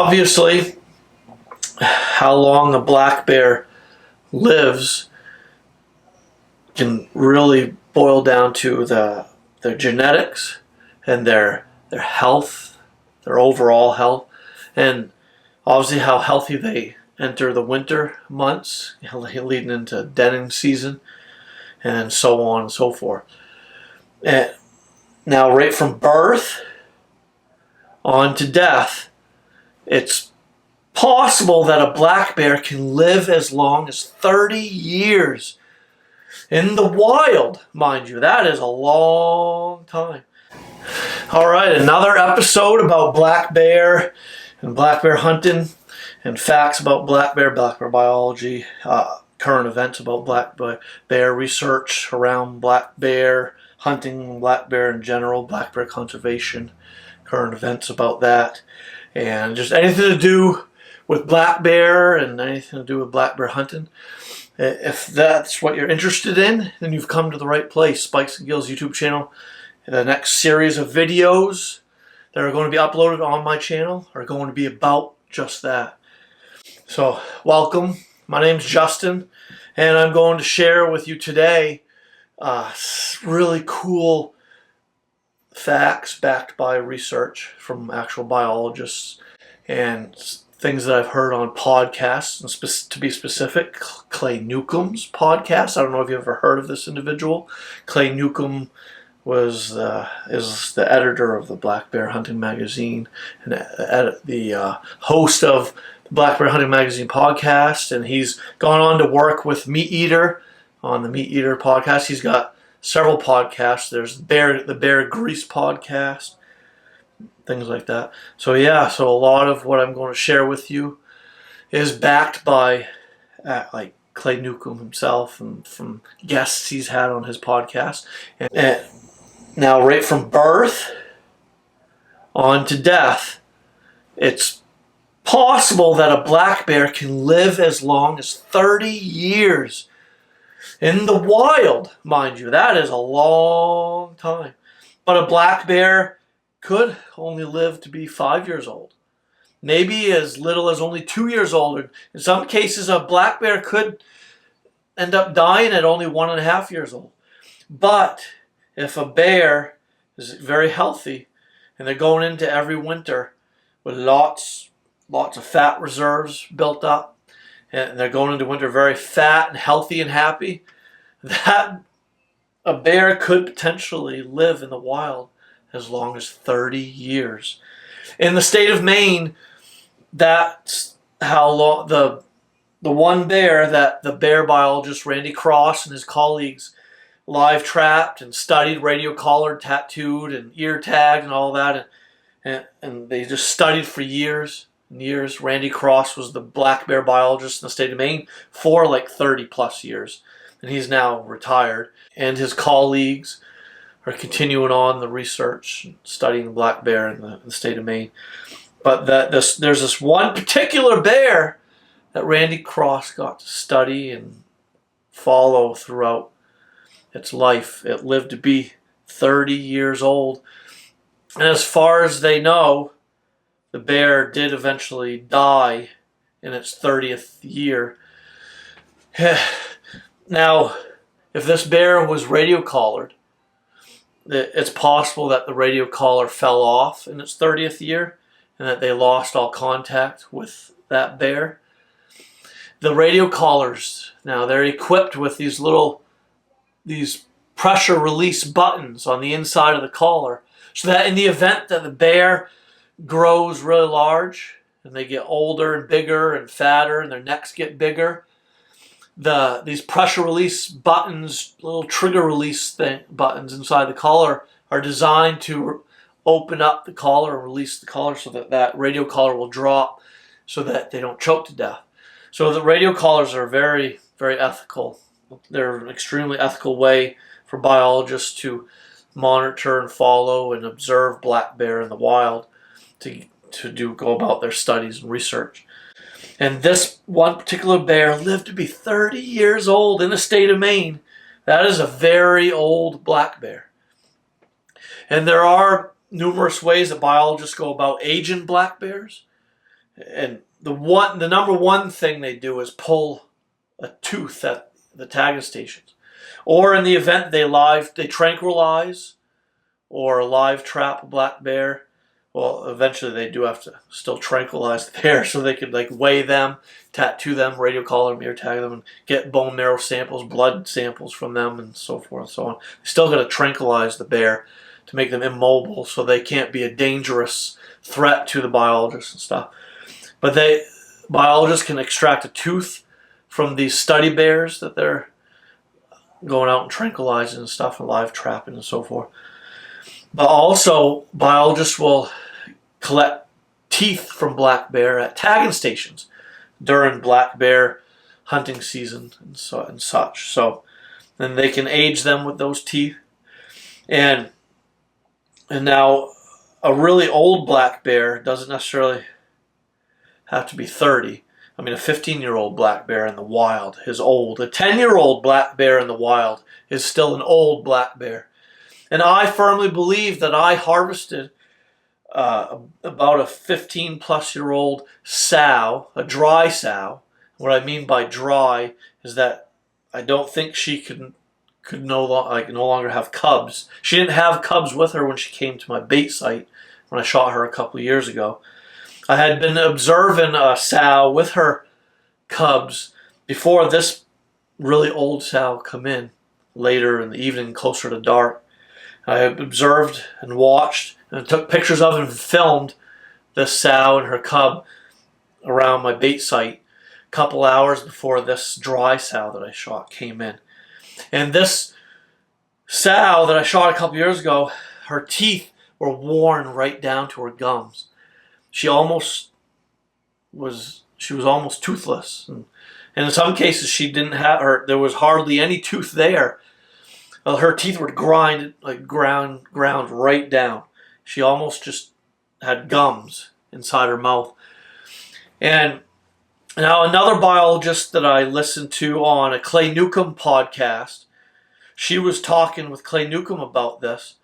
Obviously, how long a black bear lives can really boil down to their genetics and their health, their overall health, and obviously how healthy they enter the winter months, leading into denning season, and so on and so forth. And now, right from birth on to death, it's possible that a black bear can live as long as 30 years. In the wild, mind you, that is a long time. All right, another episode about black bear and black bear hunting and facts about black bear biology, current events about black bear research around black bear hunting, black bear in general, black bear conservation, current events about that, and just anything to do with black bear and anything to do with black bear hunting. If that's what you're interested in, then you've come to the right place. Spikes and Gills YouTube channel. The next series of videos that are going to be uploaded on my channel are going to be about just that. So, welcome. My name's Justin, and I'm going to share with you today really cool facts backed by research from actual biologists and things that I've heard on podcasts, and to be specific, Clay Newcomb's podcast. I don't know if you've ever heard of this individual. Clay Newcomb is the editor of the Black Bear Hunting Magazine and the host of the Black Bear Hunting Magazine podcast, and he's gone on to work with Meat Eater on the Meat Eater podcast. He's got several podcasts. There's the Bear Grease podcast, things like that. So a lot of what I'm going to share with you is backed by like Clay Newcomb himself and from guests he's had on his podcast. And now, right from birth on to death, it's possible that a black bear can live as long as 30 years. In the wild, mind you, that is a long time. But a black bear could only live to be 5 years old. Maybe as little as only 2 years old. In some cases, a black bear could end up dying at only 1.5 years old. But if a bear is very healthy and they're going into every winter with lots of fat reserves built up, and they're going into winter very fat and healthy and happy, that a bear could potentially live in the wild as long as 30 years. In the state of Maine, that's how long the one bear that the bear biologist Randy Cross and his colleagues live trapped and studied, radio collared, tattooed, and ear tagged and all that, and they just studied for years and years. Randy Cross was the black bear biologist in the state of Maine for like 30 plus years, and he's now retired. And his colleagues are continuing on the research, studying the black bear in the state of Maine. But there's this one particular bear that Randy Cross got to study and follow throughout its life. It lived to be 30 years old. And as far as they know, the bear did eventually die in its 30th year. Now, if this bear was radio collared, it's possible that the radio collar fell off in its 30th year and that they lost all contact with that bear. The radio collars, now they're equipped with these pressure release buttons on the inside of the collar, so that in the event that the bear grows really large and they get older and bigger and fatter and their necks get bigger, these pressure release buttons, little trigger release buttons inside the collar, are designed to open up the collar and release the collar so that radio collar will drop so that they don't choke to death. So the radio collars are very, very ethical. They're an extremely ethical way for biologists to monitor and follow and observe black bear in the wild to go about their studies and research. And this one particular bear lived to be 30 years old in the state of Maine. That is a very old black bear. And there are numerous ways that biologists go about aging black bears. And the number one thing they do is pull a tooth at the tagging stations, or in the event they tranquilize or live trap a black bear. Well, eventually they do have to still tranquilize the bear so they could like weigh them, tattoo them, radio collar them, ear tag them, and get bone marrow samples, blood samples from them, and so forth and so on. They still got to tranquilize the bear to make them immobile so they can't be a dangerous threat to the biologists and stuff. But biologists can extract a tooth from these study bears that they're going out and tranquilizing and stuff and live trapping and so forth. But also, biologists will collect teeth from black bear at tagging stations during black bear hunting season and such. So then they can age them with those teeth. And now a really old black bear doesn't necessarily have to be 30. I mean, a 15-year-old black bear in the wild is old. A 10-year-old black bear in the wild is still an old black bear. And I firmly believe that I harvested about a 15-plus-year-old sow, a dry sow. What I mean by dry is that I don't think she could no longer have cubs. She didn't have cubs with her when she came to my bait site when I shot her a couple of years ago. I had been observing a sow with her cubs before this really old sow come in later in the evening, closer to dark. I observed and watched and took pictures of and filmed this sow and her cub around my bait site a couple hours before this dry sow that I shot came in. And this sow that I shot a couple years ago, her teeth were worn right down to her gums. She was almost toothless, and in some cases she didn't have her. There was hardly any tooth there. Well, her teeth were ground right down. She almost just had gums inside her mouth. And now another biologist that I listened to on a Clay Newcomb podcast, she was talking with Clay Newcomb about this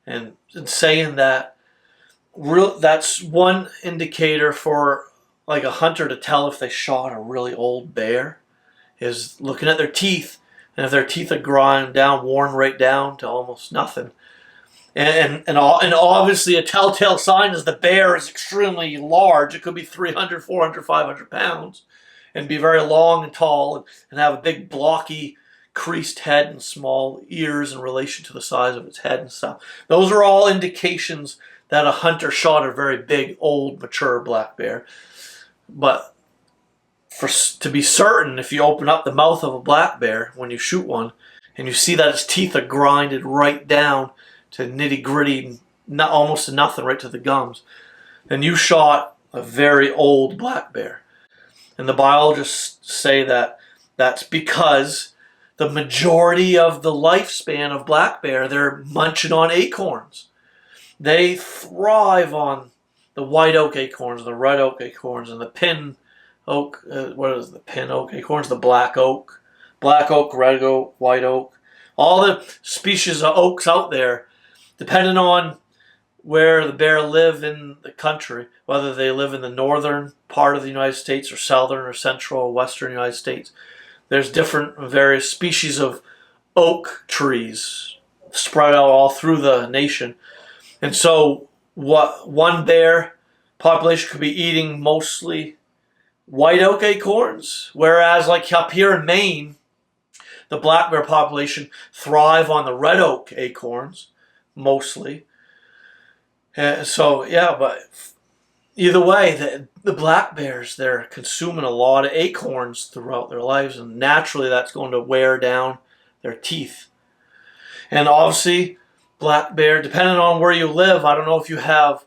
and saying that that's one indicator for like a hunter to tell if they shot a really old bear is looking at their teeth. And if their teeth are ground down, worn right down to almost nothing. And obviously a telltale sign is the bear is extremely large. It could be 300, 400, 500 pounds and be very long and tall and have a big blocky creased head and small ears in relation to the size of its head and stuff. Those are all indications that a hunter shot a very big, old, mature black bear. But to be certain, if you open up the mouth of a black bear when you shoot one, and you see that its teeth are grinded right down to nitty-gritty, almost to nothing, right to the gums, then you shot a very old black bear. And the biologists say that that's because the majority of the lifespan of black bear, they're munching on acorns. They thrive on the white oak acorns, the red oak acorns, and the pin oak, the pin oak acorns, the black oak, red oak, white oak, all the species of oaks out there, depending on where the bear live in the country, whether they live in the northern part of the United States or southern or central or western United States. There's different various species of oak trees spread out all through the nation. And so one bear population could be eating mostly white oak acorns, whereas like up here in Maine, the black bear population thrive on the red oak acorns mostly. So yeah, but either way, the black bears, they're consuming a lot of acorns throughout their lives, and naturally that's going to wear down their teeth. And obviously, black bear, depending on where you live, I don't know if you have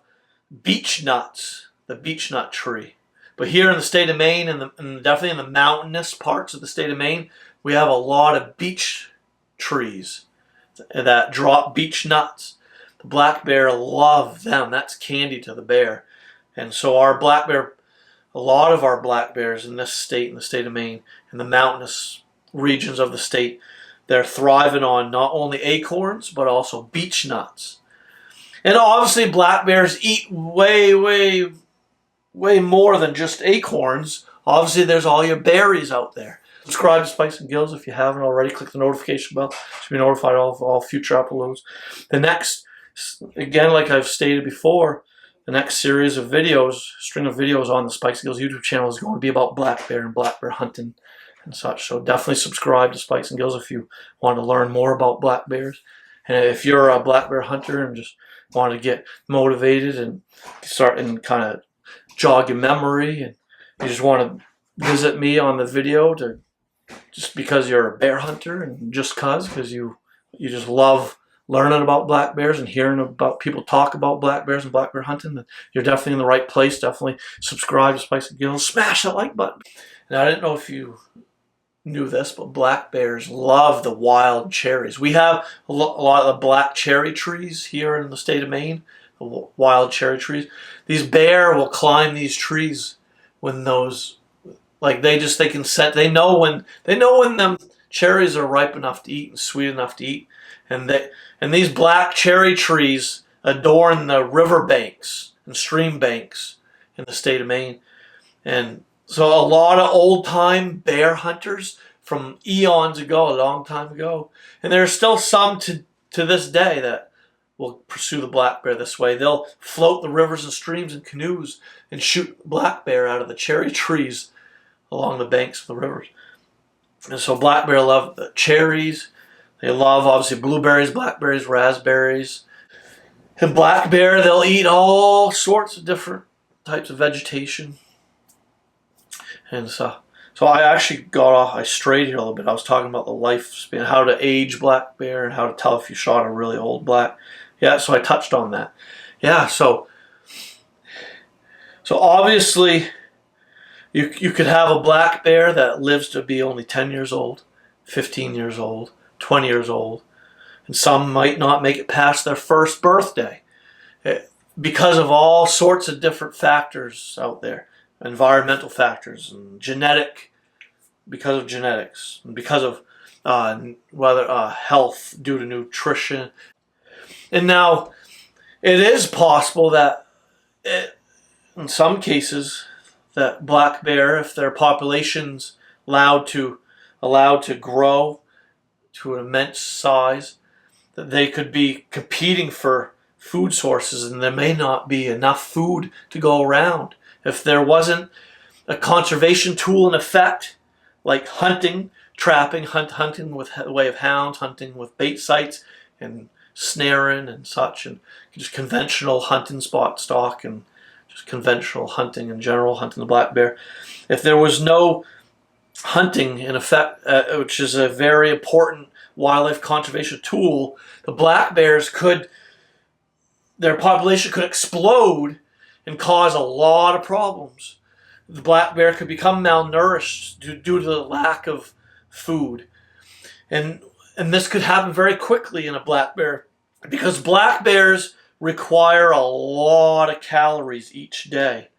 beech nuts, the beech nut tree. But here in the state of Maine, and definitely in the mountainous parts of the state of Maine, we have a lot of beech trees that drop beech nuts. The black bear love them. That's candy to the bear. And so our black bear, a lot of our black bears in this state, in the state of Maine, in the mountainous regions of the state, they're thriving on not only acorns, but also beech nuts. And obviously black bears eat way way more than just acorns. Obviously, there's all your berries out there. Subscribe to Spikes and Gills if you haven't already. Click the notification bell to be notified of all future uploads. The next, again, like I've stated before, the next series of videos, string of videos on the Spikes and Gills YouTube channel is going to be about black bear and black bear hunting and such. So definitely subscribe to Spikes and Gills if you want to learn more about black bears. And if you're a black bear hunter and just want to get motivated and start and kind of jog your memory, and you just want to visit me on the video to just because you're a bear hunter and just because you just love learning about black bears and hearing about people talk about black bears and black bear hunting, then you're definitely in the right place. Definitely subscribe to Spikes and Gills. Smash that like button. And I didn't know if you knew this, but black bears love the wild cherries. We have a lot of the black cherry trees here in the state of Maine, the wild cherry trees. These bear will climb these trees when those, like they can set, they know when them cherries are ripe enough to eat and sweet enough to eat. And these black cherry trees adorn the river banks and stream banks in the state of Maine. And so a lot of old-time bear hunters from eons ago, a long time ago, and there are still some to this day that will pursue the black bear this way. They'll float the rivers and streams in canoes and shoot black bear out of the cherry trees along the banks of the rivers. And so black bear love the cherries. They love, obviously, blueberries, blackberries, raspberries. And black bear, they'll eat all sorts of different types of vegetation. And so I actually I strayed here a little bit. I was talking about the lifespan, how to age black bear, and how to tell if you shot a really old black. Yeah, so I touched on that. Yeah, so obviously you could have a black bear that lives to be only 10 years old, 15 years old, 20 years old, and some might not make it past their first birthday because of all sorts of different factors out there. Environmental factors and because of genetics, and because of health due to nutrition. And now it is possible that in some cases that black bear, if their population's allowed to grow to an immense size, that they could be competing for food sources, and there may not be enough food to go around. If there wasn't a conservation tool in effect, like hunting, trapping, hunting with the way of hounds, hunting with bait sites, and snaring and such, and just conventional hunting spot stock, and just conventional hunting in general, hunting the black bear. If there was no hunting in effect, which is a very important wildlife conservation tool, the black bears their population could explode and cause a lot of problems. The black bear could become malnourished due to the lack of food. And this could happen very quickly in a black bear, because black bears require a lot of calories each day.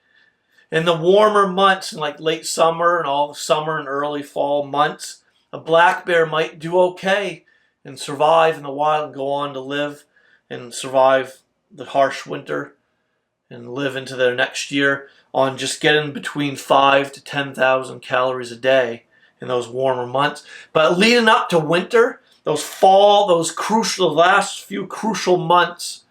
In the warmer months, in like late summer and all the summer and early fall months, a black bear might do okay and survive in the wild and go on to live and survive the harsh winter and live into their next year on just getting between 5,000 to 10,000 calories a day in those warmer months. But leading up to winter, the last few crucial months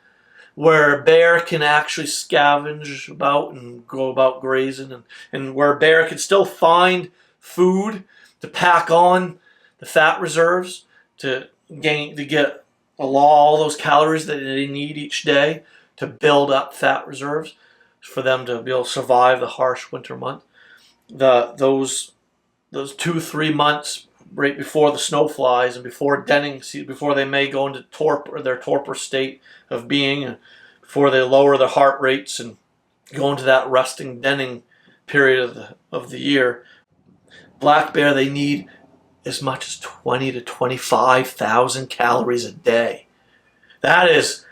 where a bear can actually scavenge about and go about grazing, and where a bear can still find food to pack on the fat reserves to get all those calories that they need each day to build up fat reserves for them to be able to survive the harsh winter month. Those 2-3 months right before the snow flies and before denning season, before they may go into their torpor state of being, and before they lower their heart rates and go into that resting denning period of the year, black bear, they need as much as 20 to 25,000 calories a day. That's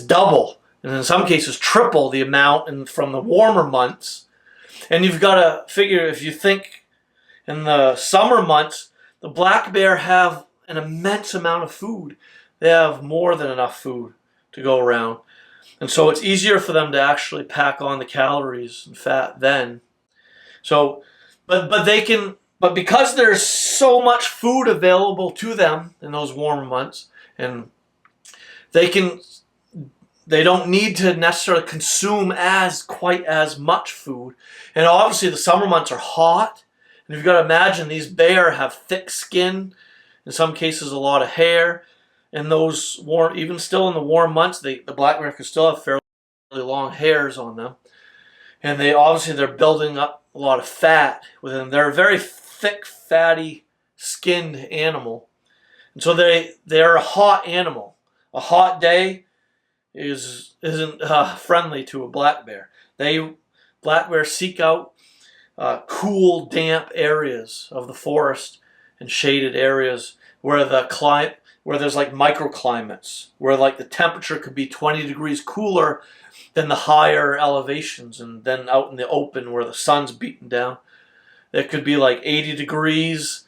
double, and in some cases triple the amount from the warmer months. And you've got to figure, if you think in the summer months, the black bear have an immense amount of food. They have more than enough food to go around. And so it's easier for them to actually pack on the calories and fat then. So, but they can, but because there's so much food available to them in those warmer months, and they can, they don't need to necessarily consume quite as much food. And obviously the summer months are hot. And you've got to imagine these bear have thick skin, in some cases a lot of hair. And those warm, even still in the warm months, the black bear can still have fairly long hairs on them. And they're building up a lot of fat within. They're a very thick, fatty skinned animal. And so they're a hot animal. A hot day isn't friendly to a black bear. Black bears seek out cool, damp areas of the forest and shaded areas where where there's like microclimates, where like the temperature could be 20 degrees cooler than the higher elevations, and then out in the open where the sun's beating down, it could be like 80 degrees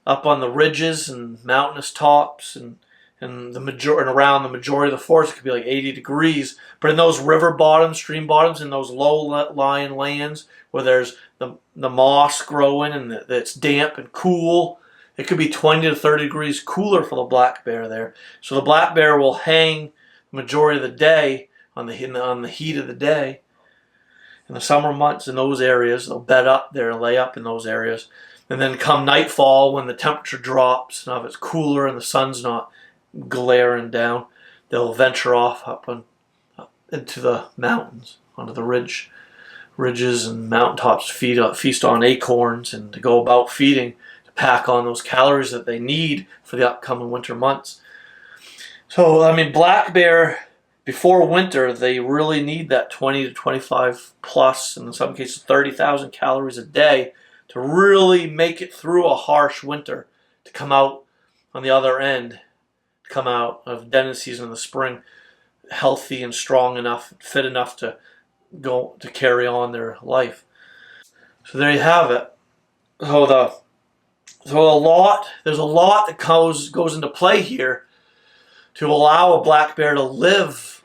up on the ridges and mountainous tops, and around the majority of the forest it could be like 80 degrees. But in those river bottoms, stream bottoms, in those low-lying lands where there's the moss growing and it's damp and cool, it could be 20 to 30 degrees cooler for the black bear there. So the black bear will hang the majority of the day on the heat of the day. In the summer months in those areas, they'll bed up there and lay up in those areas. And then come nightfall, when the temperature drops and if it's cooler and the sun's not glaring down, they'll venture off up into the mountains, onto the ridges and mountaintops, feast on acorns, and to go about feeding, to pack on those calories that they need for the upcoming winter months. So, I mean, black bear, before winter, they really need that 20 to 25 plus, and in some cases 30,000 calories a day to really make it through a harsh winter, to come out on the other end, to come out of denning season in the spring healthy and strong enough, fit enough to go to carry on their life. So there you have it. There's a lot that goes into play here to allow a black bear to live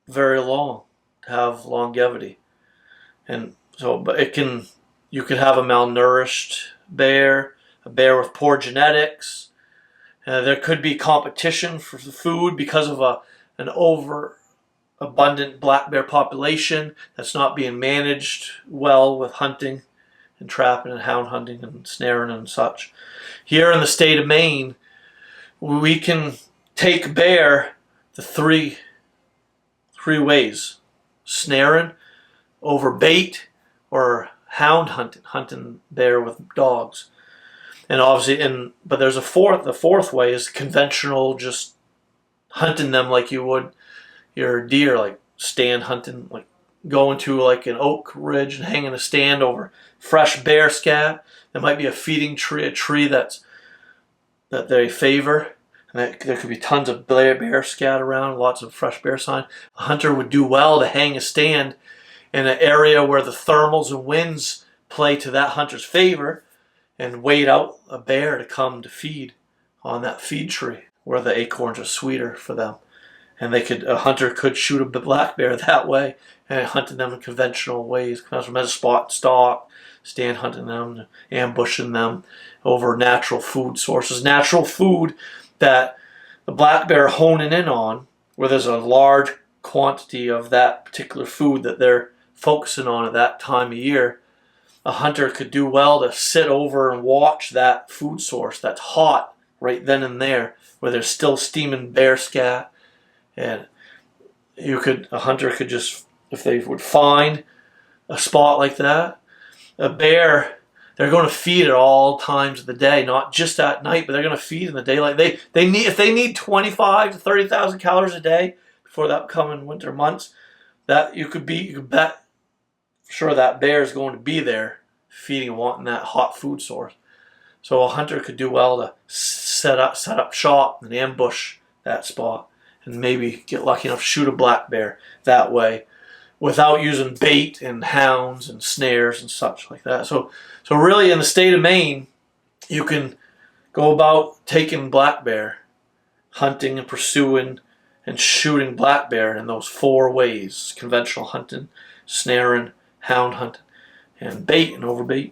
very long, to have longevity. And so, but you could have a malnourished bear, a bear with poor genetics. There could be competition for the food because of an overabundant black bear population that's not being managed well with hunting and trapping and hound hunting and snaring and such. Here in the state of Maine, we can take bear the three ways: snaring, over bait, or hound hunting bear with dogs. And obviously, but there's the fourth way is conventional, just hunting them like you would your deer, like stand hunting, like going to like an oak ridge and hanging a stand over fresh bear scat. There might be a feeding tree, a tree that they favor, and there could be tons of bear scat around, lots of fresh bear sign. A hunter would do well to hang a stand in an area where the thermals and winds play to that hunter's favor, and wait out a bear to come to feed on that feed tree where the acorns are sweeter for them. And a hunter could shoot a black bear that way, and hunting them in conventional ways, from as a spot stock, stand hunting them, ambushing them over natural food sources, natural food that the black bear honing in on, where there's a large quantity of that particular food that they're focusing on at that time of year. A hunter could do well to sit over and watch that food source that's hot right then and there, where there's still steaming bear scat. And a hunter could just, if they would find a spot like that, a bear, they're going to feed at all times of the day, not just at night, but they're going to feed in the daylight. If they need 25 to 30,000 calories a day before the upcoming winter months, that you could bet sure that bear is going to be there feeding and wanting that hot food source. So a hunter could do well to set up shop and ambush that spot, and maybe get lucky enough to shoot a black bear that way without using bait and hounds and snares and such like that. So really in the state of Maine, you can go about taking black bear, hunting and pursuing and shooting black bear in those 4 ways: conventional hunting, snaring, hound hunting, and bait and overbait.